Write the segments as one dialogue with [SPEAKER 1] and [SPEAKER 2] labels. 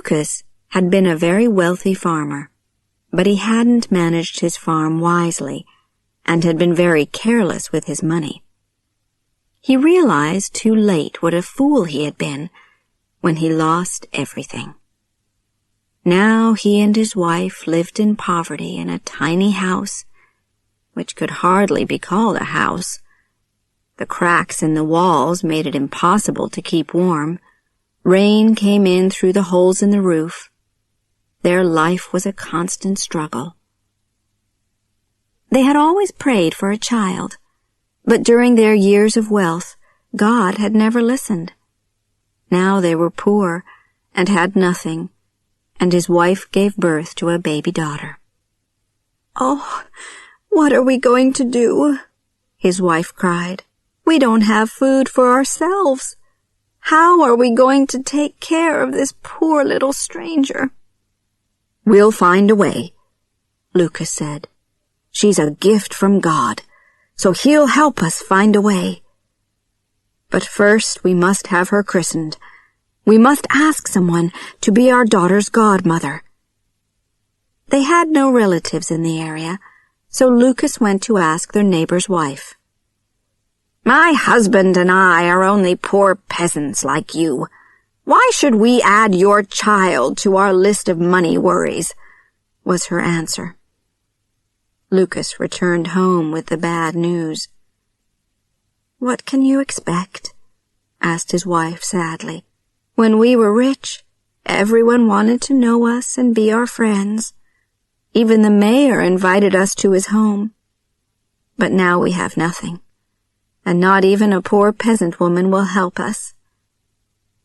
[SPEAKER 1] Lucas had been a very wealthy farmer, but he hadn't managed his farm wisely and had been very careless with his money. He realized too late what a fool he had been when he lost everything. Now he and his wife lived in poverty in a tiny house, which could hardly be called a house. The cracks in the walls made it impossible to keep warm. Rain came in through the holes in the roof. Their life was a constant struggle. They had always prayed for a child, but during their years of wealth, God had never listened. Now they were poor and had nothing, and his wife gave birth to a baby daughter. "Oh, what are we going to do?" his wife cried. "We don't have food for ourselves. How are we going to take care of this poor little stranger?" "We'll find a way," Lucas said. "She's a gift from God, so he'll help us find a way. But first we must have her christened. We must ask someone to be our daughter's godmother." They had no relatives in the area, so Lucas went to ask their neighbor's wife. "My husband and I are only poor peasants like you. Why should we add your child to our list of money worries?" was her answer. Lucas returned home with the bad news. "What can you expect?" asked his wife sadly. "When we were rich, everyone wanted to know us and be our friends. Even the mayor invited us to his home. But now we have nothing, and not even a poor peasant woman will help us."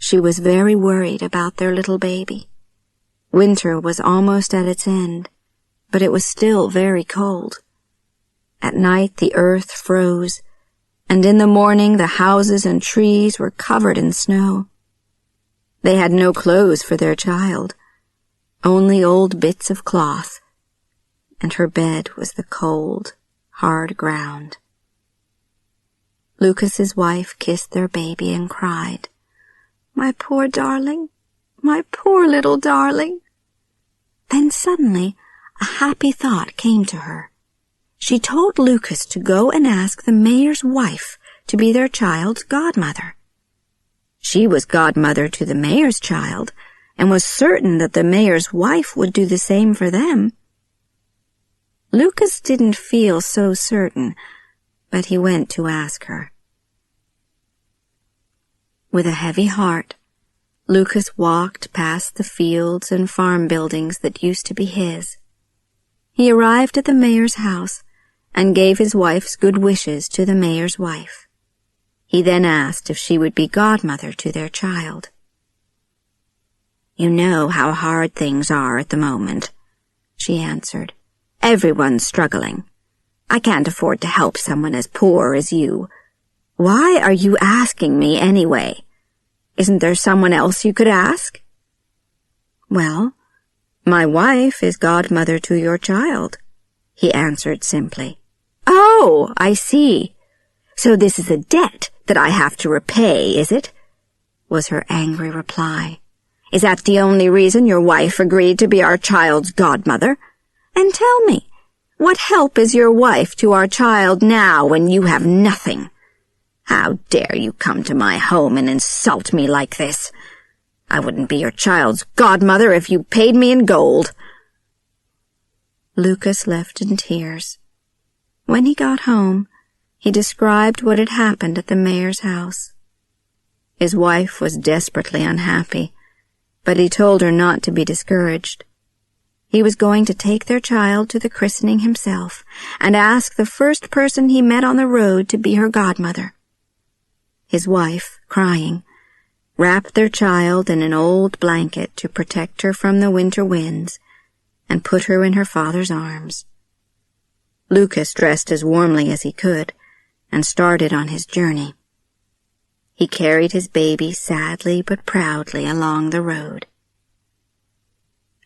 [SPEAKER 1] She was very worried about their little baby. Winter was almost at its end, but it was still very cold. At night the earth froze, and in the morning the houses and trees were covered in snow. They had no clothes for their child, only old bits of cloth, and her bed was the cold, hard ground. Lucas's wife kissed their baby and cried, "My poor darling, my poor little darling." Then suddenly a happy thought came to her. She told Lucas to go and ask the mayor's wife to be their child's godmother. She was godmother to the mayor's child, and was certain that the mayor's wife would do the same for them. Lucas didn't feel so certain, but he went to ask her. With a heavy heart, Lucas walked past the fields and farm buildings that used to be his. He arrived at the mayor's house and gave his wife's good wishes to the mayor's wife. He then asked if she would be godmother to their child. "You know how hard things are at the moment," she answered. "Everyone's struggling. I can't afford to help someone as poor as you. Why are you asking me anyway? Isn't there someone else you could ask?" "Well, my wife is godmother to your child," he answered simply. "Oh, I see. So this is a debt that I have to repay, is it?" was her angry reply. "Is that the only reason your wife agreed to be our child's godmother? And tell me, what help is your wife to our child now when you have nothing? How dare you come to my home and insult me like this? I wouldn't be your child's godmother if you paid me in gold." Lucas left in tears. When he got home, he described what had happened at the mayor's house. His wife was desperately unhappy, but he told her not to be discouraged. He was going to take their child to the christening himself and ask the first person he met on the road to be her godmother. His wife, crying, wrapped their child in an old blanket to protect her from the winter winds and put her in her father's arms. Lucas dressed as warmly as he could and started on his journey. He carried his baby sadly but proudly along the road.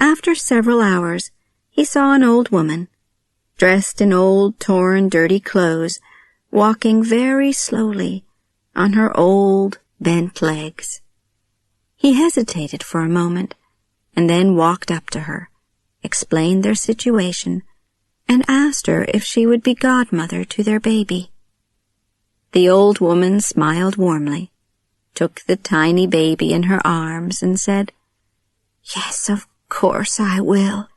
[SPEAKER 1] After several hours, he saw an old woman, dressed in old, torn, dirty clothes, walking very slowly on her old, bent legs. He hesitated for a moment and then walked up to her, explained their situation, and asked her if she would be godmother to their baby. The old woman smiled warmly, took the tiny baby in her arms, and said, "Yes, of course I will.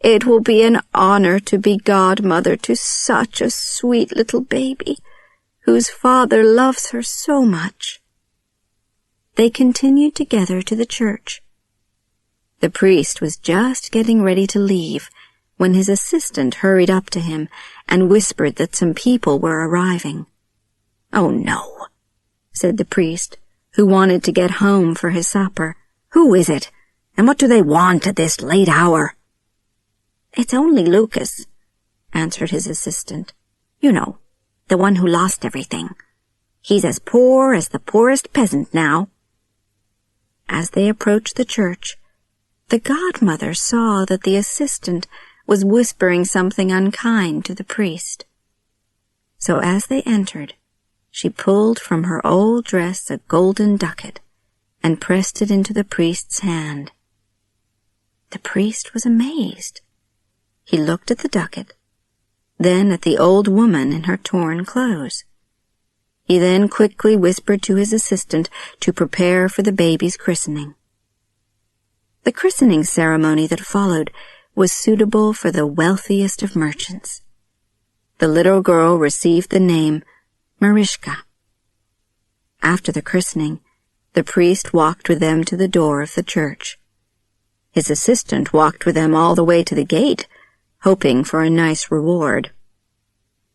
[SPEAKER 1] It will be an honor to be godmother to such a sweet little baby, whose father loves her so much." They continued together to the church. The priest was just getting ready to leave when his assistant hurried up to him and whispered that some people were arriving. "Oh, no," said the priest, who wanted to get home for his supper. "Who is it, and what do they want at this late hour?" "It's only Lucas," answered his assistant. "You know, the one who lost everything. He's as poor as the poorest peasant now." As they approached the church, the godmother saw that the assistant was whispering something unkind to the priest. So as they entered, she pulled from her old dress a golden ducat and pressed it into the priest's hand. The priest was amazed. He looked at the ducat, then at the old woman in her torn clothes. He then quickly whispered to his assistant to prepare for the baby's christening. The christening ceremony that followed was suitable for the wealthiest of merchants. The little girl received the name Marischka. After the christening, the priest walked with them to the door of the church. His assistant walked with them all the way to the gate, hoping for a nice reward.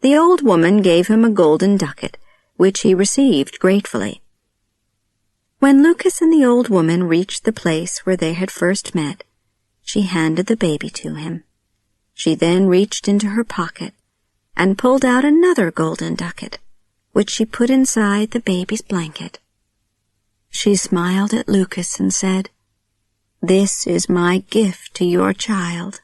[SPEAKER 1] The old woman gave him a golden ducat, which he received gratefully. When Lucas and the old woman reached the place where they had first met, she handed the baby to him. She then reached into her pocket and pulled out another golden ducat, which she put inside the baby's blanket. She smiled at Lucas and said, "This is my gift to your child.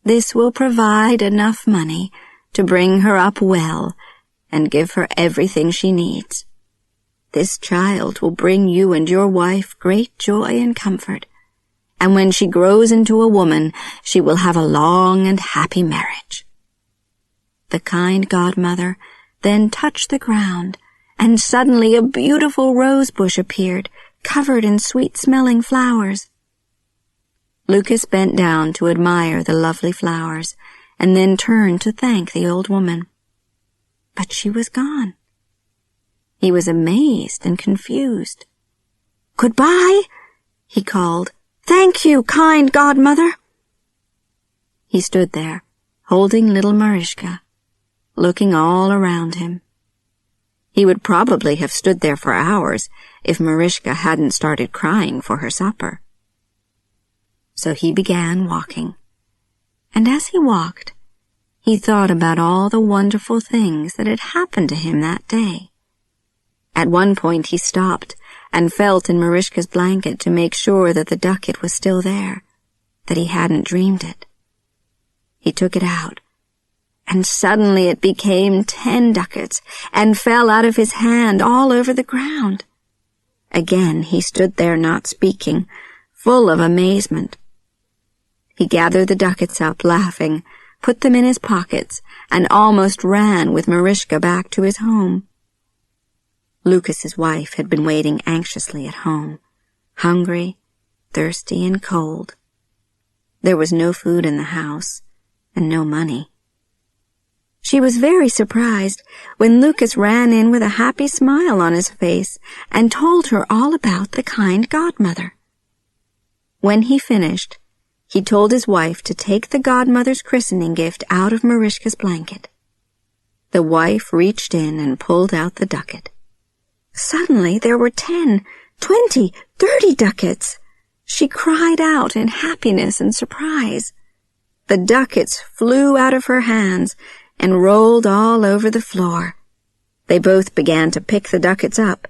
[SPEAKER 1] This will provide enough money to bring her up well and give her everything she needs. This child will bring you and your wife great joy and comfort, and when she grows into a woman, she will have a long and happy marriage." The kind godmother then touched the ground, and suddenly a beautiful rose bush appeared, covered in sweet-smelling flowers. Lucas bent down to admire the lovely flowers, and then turned to thank the old woman. But she was gone. He was amazed and confused. "Goodbye," he called. "Thank you, kind godmother." He stood there, holding little Marischka, looking all around him. He would probably have stood there for hours if Marischka hadn't started crying for her supper. So he began walking, and as he walked, he thought about all the wonderful things that had happened to him that day. At one point he stopped and felt in Marischka's blanket to make sure that the ducat was still there, that he hadn't dreamed it. He took it out, and suddenly it became 10 ducats and fell out of his hand all over the ground. Again he stood there not speaking, full of amazement. He gathered the ducats up, laughing, put them in his pockets, and almost ran with Marischka back to his home. Lucas's wife had been waiting anxiously at home, hungry, thirsty, and cold. There was no food in the house, and no money. She was very surprised when Lucas ran in with a happy smile on his face and told her all about the kind godmother. When he finished, he told his wife to take the godmother's christening gift out of Marischka's blanket. The wife reached in and pulled out the ducat. Suddenly there were 10, 20, 30 ducats. She cried out in happiness and surprise. The ducats flew out of her hands and rolled all over the floor. They both began to pick the ducats up.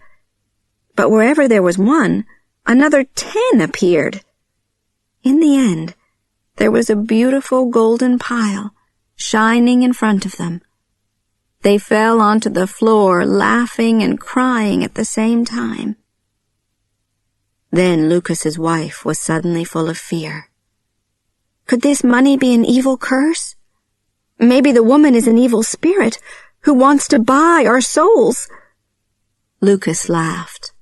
[SPEAKER 1] But wherever there was one, another 10 appeared. In the end, there was a beautiful golden pile shining in front of them. They fell onto the floor, laughing and crying at the same time. Then Lucas's wife was suddenly full of fear. Could this money be an evil curse? Maybe the woman is an evil spirit who wants to buy our souls. Lucas laughed.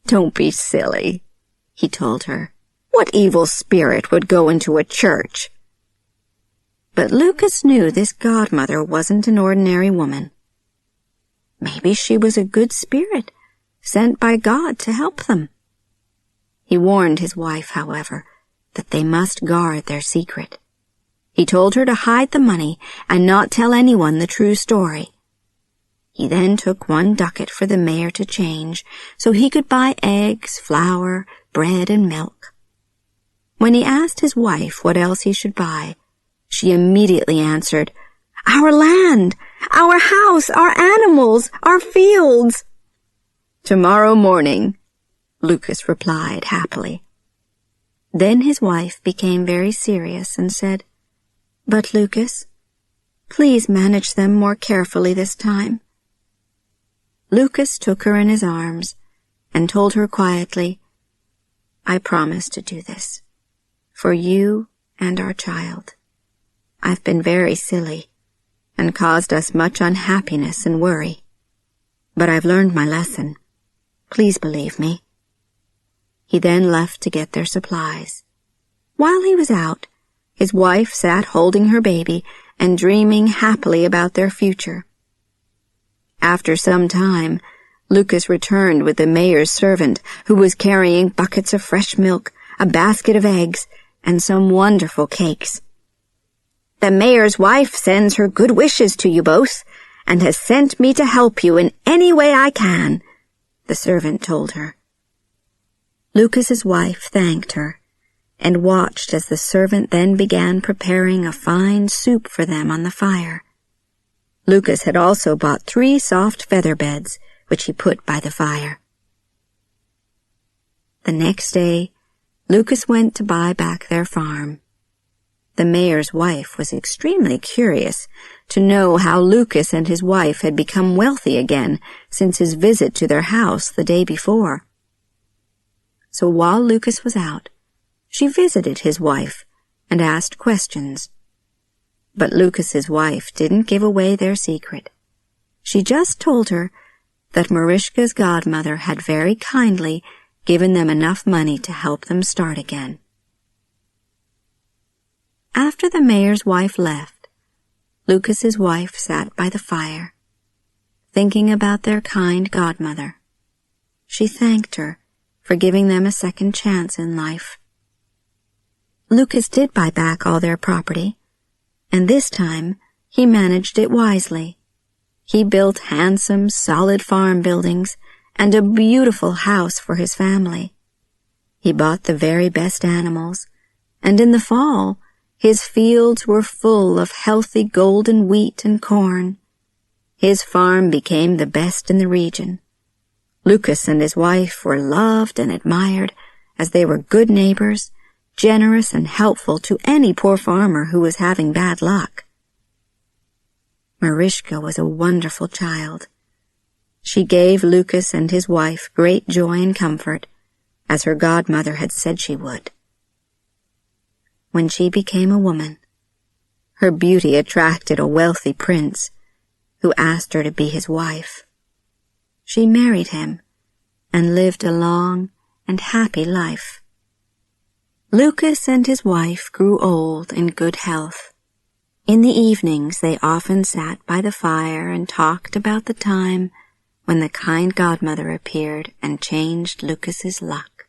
[SPEAKER 1] Don't be silly, he told her. What evil spirit would go into a church? But Lucas knew this godmother wasn't an ordinary woman. Maybe she was a good spirit, sent by God to help them. He warned his wife, however, that they must guard their secret. He told her to hide the money and not tell anyone the true story. He then took 1 ducat for the mayor to change so he could buy eggs, flour, bread, and milk. When he asked his wife what else he should buy, she immediately answered, "Our land, our house, our animals, our fields." "Tomorrow morning," Lucas replied happily. Then his wife became very serious and said, "But Lucas, please manage them more carefully this time." Lucas took her in his arms and told her quietly, "I promise to do this, for you and our child. I've been very silly and caused us much unhappiness and worry, but I've learned my lesson. Please believe me." He then left to get their supplies. While he was out, his wife sat holding her baby and dreaming happily about their future. After some time, Lucas returned with the mayor's servant, who was carrying buckets of fresh milk, a basket of eggs, and some wonderful cakes. "The mayor's wife sends her good wishes to you both, and has sent me to help you in any way I can," the servant told her. Lucas's wife thanked her, and watched as the servant then began preparing a fine soup for them on the fire. Lucas had also bought 3 soft feather beds, which he put by the fire. The next day, Lucas went to buy back their farm. The mayor's wife was extremely curious to know how Lucas and his wife had become wealthy again since his visit to their house the day before. So while Lucas was out, she visited his wife and asked questions. But Lucas's wife didn't give away their secret. She just told her that Mariska's godmother had very kindly given them enough money to help them start again. After the mayor's wife left, Lucas's wife sat by the fire, thinking about their kind godmother. She thanked her for giving them a second chance in life. Lucas did buy back all their property, and this time he managed it wisely. He built handsome, solid farm buildings and a beautiful house for his family. He bought the very best animals, and in the fall, his fields were full of healthy golden wheat and corn. His farm became the best in the region. Lucas and his wife were loved and admired as they were good neighbors, generous and helpful to any poor farmer who was having bad luck. Mariska was a wonderful child. She gave Lucas and his wife great joy and comfort, as her godmother had said she would. When she became a woman, her beauty attracted a wealthy prince who asked her to be his wife. She married him and lived a long and happy life. Lucas and his wife grew old in good health. In the evenings they often sat by the fire and talked about the time when the kind godmother appeared and changed Lucas's luck.